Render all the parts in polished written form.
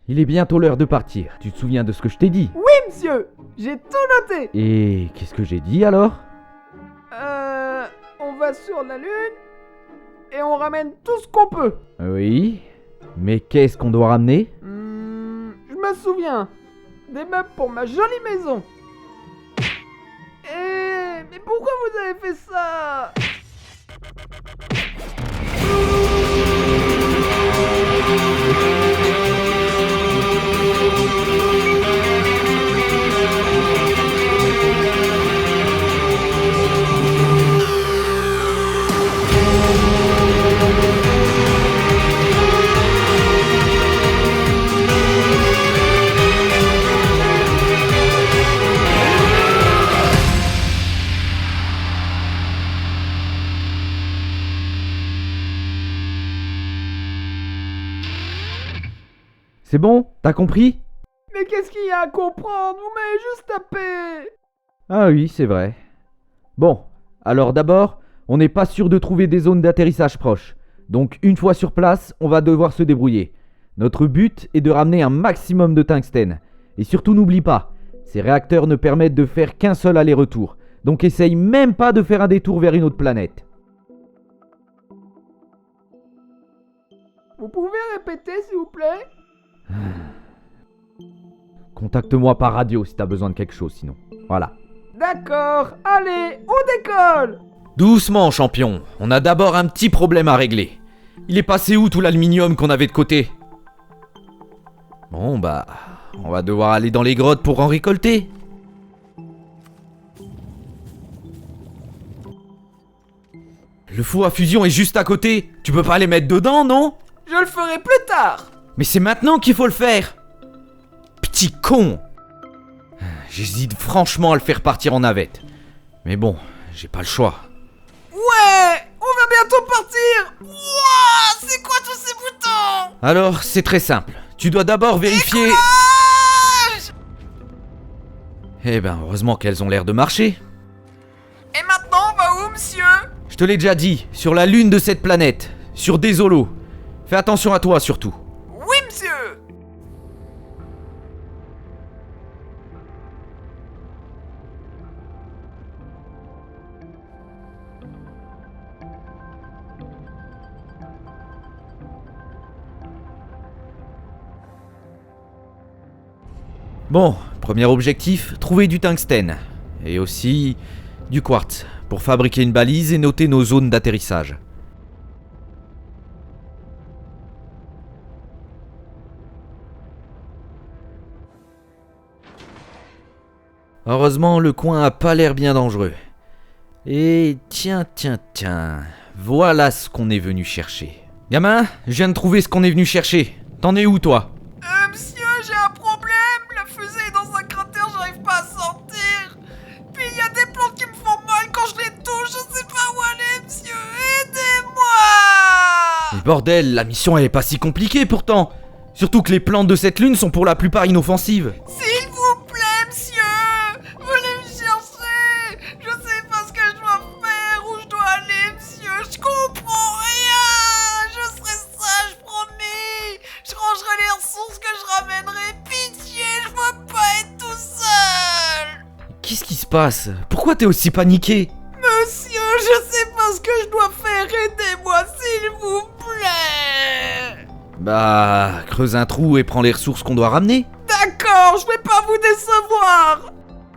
il est bientôt l'heure de partir. Tu te souviens de ce que je t'ai dit? Oui, monsieur, j'ai tout noté. Et qu'est-ce que j'ai dit alors? On va sur la Lune et on ramène tout ce qu'on peut. Oui, mais qu'est-ce qu'on doit ramener? Je me souviens. Des meubles pour ma jolie maison. Mais pourquoi vous avez fait ça? C'est bon? T'as compris? Mais qu'est-ce qu'il y a à comprendre? Vous m'avez juste tapé. Ah oui, c'est vrai. Bon, alors d'abord, on n'est pas sûr de trouver des zones d'atterrissage proches. Donc une fois sur place, on va devoir se débrouiller. Notre but est de ramener un maximum de tungstène. Et surtout n'oublie pas, ces réacteurs ne permettent de faire qu'un seul aller-retour. Donc essaye même pas de faire un détour vers une autre planète. Vous pouvez répéter s'il vous plaît? Contacte-moi par radio si t'as besoin de quelque chose sinon. Voilà. D'accord, allez, on décolle. Doucement, champion. On a d'abord un petit problème à régler. Il est passé où tout l'aluminium qu'on avait de côté? Bon bah, on va devoir aller dans les grottes pour en récolter. Le four à fusion est juste à côté. Tu peux pas les mettre dedans, non? Je le ferai plus tard. Mais c'est maintenant qu'il faut le faire. Petit con. J'hésite franchement à le faire partir en navette. Mais bon, j'ai pas le choix. Ouais, on va bientôt partir. Wouah, c'est quoi tous ces boutons? Alors, c'est très simple. Tu dois d'abord vérifier... Décollage. Eh ben, heureusement qu'elles ont l'air de marcher. Et maintenant, on va où, monsieur? Je te l'ai déjà dit, sur la lune de cette planète, sur des holos. Fais attention à toi surtout. Oui, monsieur. Bon, premier objectif, trouver du tungstène. Et aussi du quartz, pour fabriquer une balise et noter nos zones d'atterrissage. Heureusement, le coin a pas l'air bien dangereux. Et tiens, voilà ce qu'on est venu chercher. Gamin, je viens de trouver ce qu'on est venu chercher. T'en es où, toi? Monsieur, j'ai un problème. La fusée est dans un cratère, j'arrive pas à sortir. Puis il y a des plantes qui me font mal quand je les touche. Je sais pas où aller, monsieur. Aidez-moi. Mais bordel, la mission elle est pas si compliquée pourtant. Surtout que les plantes de cette lune sont pour la plupart inoffensives. S'il vous plaît, monsieur. Venez me chercher. Je sais pas ce que je dois faire, où je dois aller, monsieur. Je comprends rien. Je serai sage, promis. Je rangerai les ressources que je ramènerai. Pitié, je veux pas être tout seul. Qu'est-ce qui se passe? Pourquoi t'es aussi paniqué? Monsieur, je sais pas ce que je dois faire. Aidez-moi, s'il vous plaît. Bah, creuse un trou et prends les ressources qu'on doit ramener. D'accord, je vais pas vous décevoir.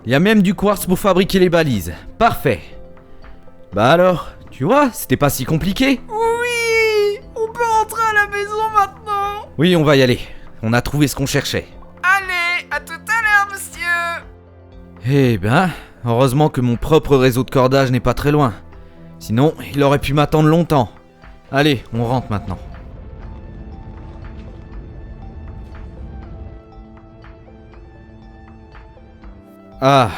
Il y a même du quartz pour fabriquer les balises. Parfait. Bah alors, tu vois, c'était pas si compliqué. Oui, on peut rentrer à la maison maintenant. Oui, on va y aller. On a trouvé ce qu'on cherchait. Allez, à tout à l'heure, monsieur. Eh ben, heureusement que mon propre réseau de cordage n'est pas très loin. Sinon, il aurait pu m'attendre longtemps. Allez, on rentre maintenant. Ah,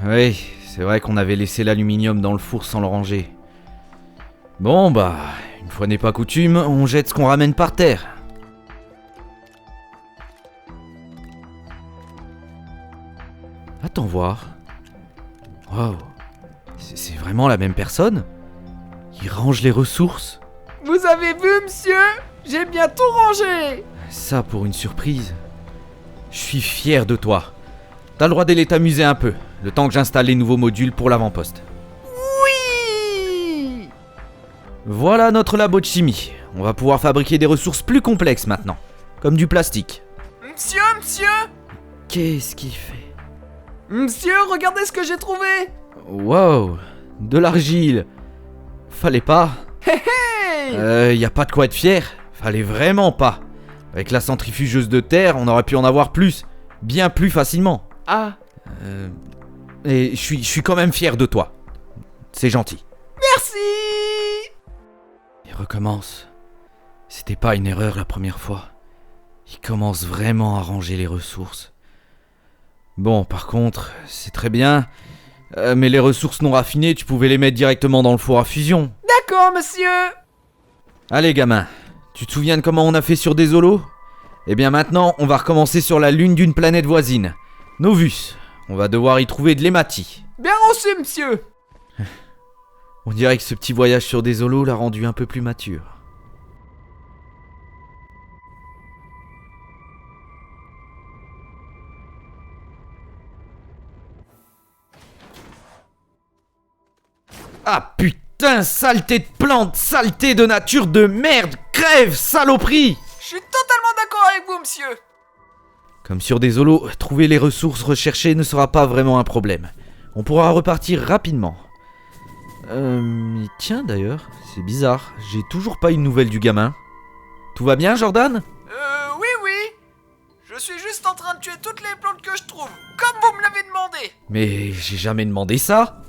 oui, c'est vrai qu'on avait laissé l'aluminium dans le four sans le ranger. Bon bah, une fois n'est pas coutume, on jette ce qu'on ramène par terre. Attends voir. Waouh, c'est vraiment la même personne? Il range les ressources? Vous avez vu, monsieur? J'ai bien tout rangé. Ça pour une surprise. Je suis fier de toi. T'as le droit d'aller t'amuser un peu, le temps que j'installe les nouveaux modules pour l'avant-poste. Oui! Voilà notre labo de chimie. On va pouvoir fabriquer des ressources plus complexes maintenant, comme du plastique. Monsieur! Qu'est-ce qu'il fait? Monsieur, regardez ce que j'ai trouvé! Wow, de l'argile. Fallait pas. Hey! Y a pas de quoi être fier. Fallait vraiment pas. Avec la centrifugeuse de terre, on aurait pu en avoir plus. Bien plus facilement. Ah, Et je suis quand même fier de toi. C'est gentil. merci! Il recommence. C'était pas une erreur la première fois. Il commence vraiment à ranger les ressources. Bon, par contre, c'est très bien. Mais les ressources non raffinées, tu pouvais les mettre directement dans le four à fusion. D'accord, monsieur! Allez, gamin. Tu te souviens de comment on a fait sur Désolé? Eh bien maintenant, on va recommencer sur la lune d'une planète voisine. Novus. On va devoir y trouver de l'hématie. Bien reçu, monsieur! On dirait que ce petit voyage sur Désolé l'a rendu un peu plus mature. Ah putain, saleté de plantes, saleté de nature de merde, crève, saloperie! Je suis totalement d'accord avec vous, monsieur! Comme sur Désolé, trouver les ressources recherchées ne sera pas vraiment un problème. On pourra repartir rapidement. Tiens d'ailleurs, c'est bizarre, j'ai toujours pas une nouvelle du gamin. Tout va bien, Jordan? Oui. Je suis juste en train de tuer toutes les plantes que je trouve, comme vous me l'avez demandé! Mais j'ai jamais demandé ça.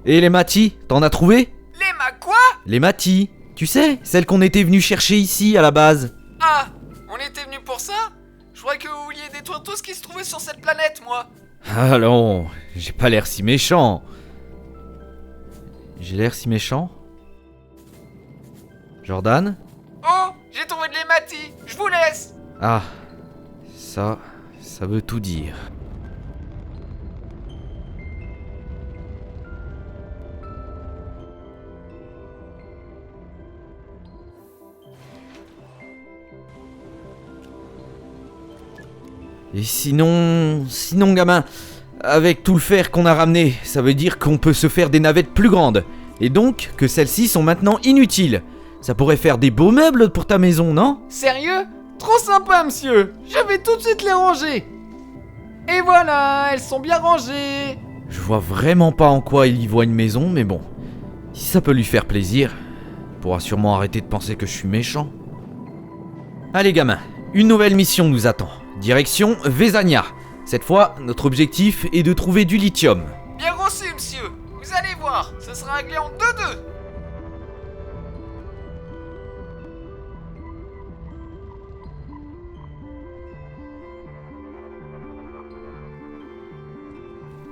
Et les matis, t'en as trouvé? Les quoi? Les matis, tu sais, celles qu'on était venu chercher ici à la base. Ah! On était venu pour ça? Je croyais que vous vouliez détruire tout ce qui se trouvait sur cette planète, moi! Allons, j'ai pas l'air si méchant. J'ai l'air si méchant? Jordan? Oh! J'ai trouvé de l'hématie! Je vous laisse! Ah, ça veut tout dire. Et sinon gamin, avec tout le fer qu'on a ramené, ça veut dire qu'on peut se faire des navettes plus grandes. Et donc que celles-ci sont maintenant inutiles. Ça pourrait faire des beaux meubles pour ta maison, non? Sérieux? Trop sympa, monsieur! Je vais tout de suite les ranger! Et voilà, elles sont bien rangées! Je vois vraiment pas en quoi il y voit une maison, mais bon. Si ça peut lui faire plaisir, il pourra sûrement arrêter de penser que je suis méchant. Allez gamin, une nouvelle mission nous attend. Direction Vezania. Cette fois, notre objectif est de trouver du lithium. Bien reçu, monsieur! Vous allez voir, ce sera réglé en 2-2!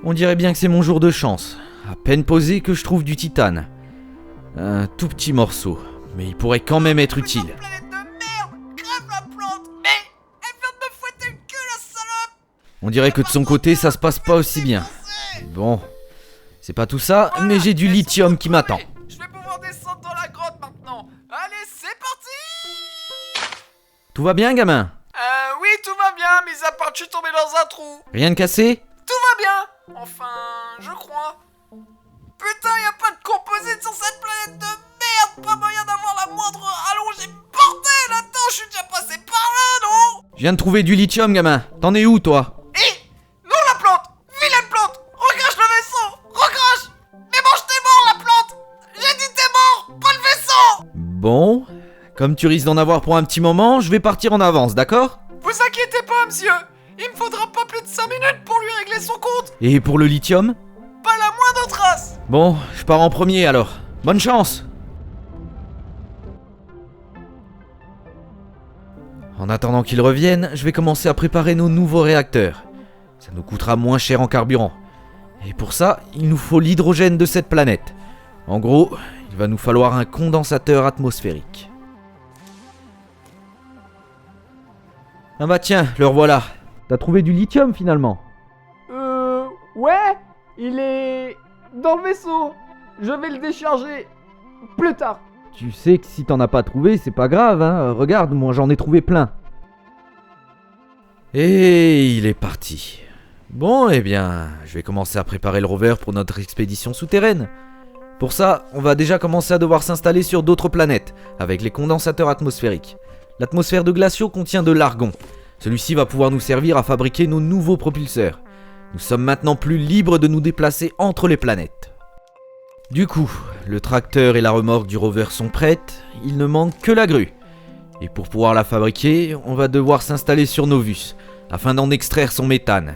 On dirait bien que c'est mon jour de chance. À peine posé que je trouve du titane. Un tout petit morceau, mais il pourrait quand même être utile. Planète de merde! Crève la plante! Mais elle vient de me fouetter le cul, la salope! On dirait que de son côté, ça se passe pas aussi bien. Bon, c'est pas tout ça, mais j'ai du lithium qui m'attend. Je vais pouvoir descendre dans la grotte maintenant! Allez, c'est parti! Tout va bien, gamin? Oui, tout va bien, mis à part que je suis tombé dans un trou! Rien de cassé? Tout va bien! Enfin, je crois. Putain, y a pas de composite sur cette planète de merde! Pas moyen d'avoir la moindre rallongée! Bordel! Attends, je suis déjà passé par là, non? Je viens de trouver du lithium, gamin. T'en es où, toi? Hé! Non, la plante! Vilaine plante! Recrache le vaisseau! Recrache! Mais bon, t'es mort, la plante! J'ai dit t'es mort! Pas le vaisseau! Bon, comme tu risques d'en avoir pour un petit moment, je vais partir en avance, d'accord? Vous inquiétez pas, monsieur! Il me faudra pas plus de 5 minutes pour lui régler son compte! Et pour le lithium? Pas la moindre trace! Bon, je pars en premier alors. Bonne chance! En attendant qu'ils reviennent, je vais commencer à préparer nos nouveaux réacteurs. Ça nous coûtera moins cher en carburant. Et pour ça, il nous faut l'hydrogène de cette planète. En gros, il va nous falloir un condensateur atmosphérique. Ah bah tiens, le revoilà. T'as trouvé du lithium finalement? Ouais, il est dans le vaisseau. Je vais le décharger plus tard. Tu sais que si t'en as pas trouvé, c'est pas grave, hein. Regarde, moi j'en ai trouvé plein. Et il est parti. Bon, eh bien, je vais commencer à préparer le rover pour notre expédition souterraine. Pour ça, on va déjà commencer à devoir s'installer sur d'autres planètes, avec les condensateurs atmosphériques. L'atmosphère de Glacio contient de l'argon. Celui-ci va pouvoir nous servir à fabriquer nos nouveaux propulseurs. Nous sommes maintenant plus libres de nous déplacer entre les planètes. Du coup, le tracteur et la remorque du rover sont prêtes, il ne manque que la grue. Et pour pouvoir la fabriquer, on va devoir s'installer sur Novus, afin d'en extraire son méthane.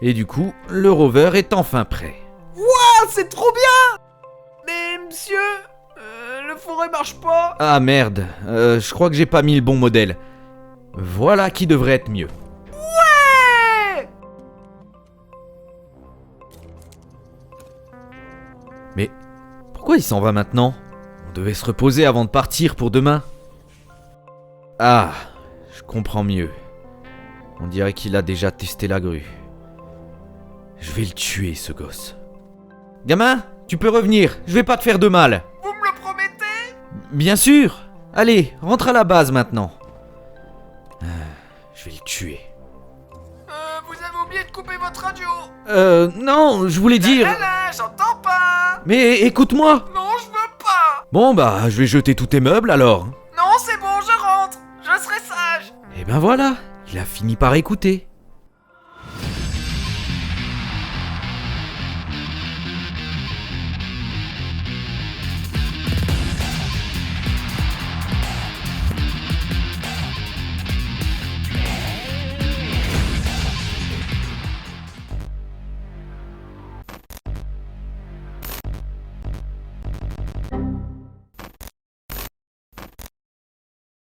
Et du coup, le rover est enfin prêt. Ah, c'est trop bien! Mais monsieur, le fourré marche pas. Ah merde, je crois que j'ai pas mis le bon modèle. Voilà qui devrait être mieux. Ouais! Mais pourquoi il s'en va maintenant? On devait se reposer avant de partir pour demain. Ah, je comprends mieux. On dirait qu'il a déjà testé la grue. Je vais le tuer, ce gosse. Gamin, tu peux revenir, je vais pas te faire de mal. Vous me le promettez? Bien sûr. Allez, rentre à la base maintenant. Je vais le tuer. Vous avez oublié de couper votre radio. Non, je voulais dire... Là, j'entends pas. Mais écoute-moi. Non, je veux pas. Bon bah, je vais jeter tous tes meubles alors. Non, c'est bon, je rentre. Je serai sage. Et ben voilà, il a fini par écouter.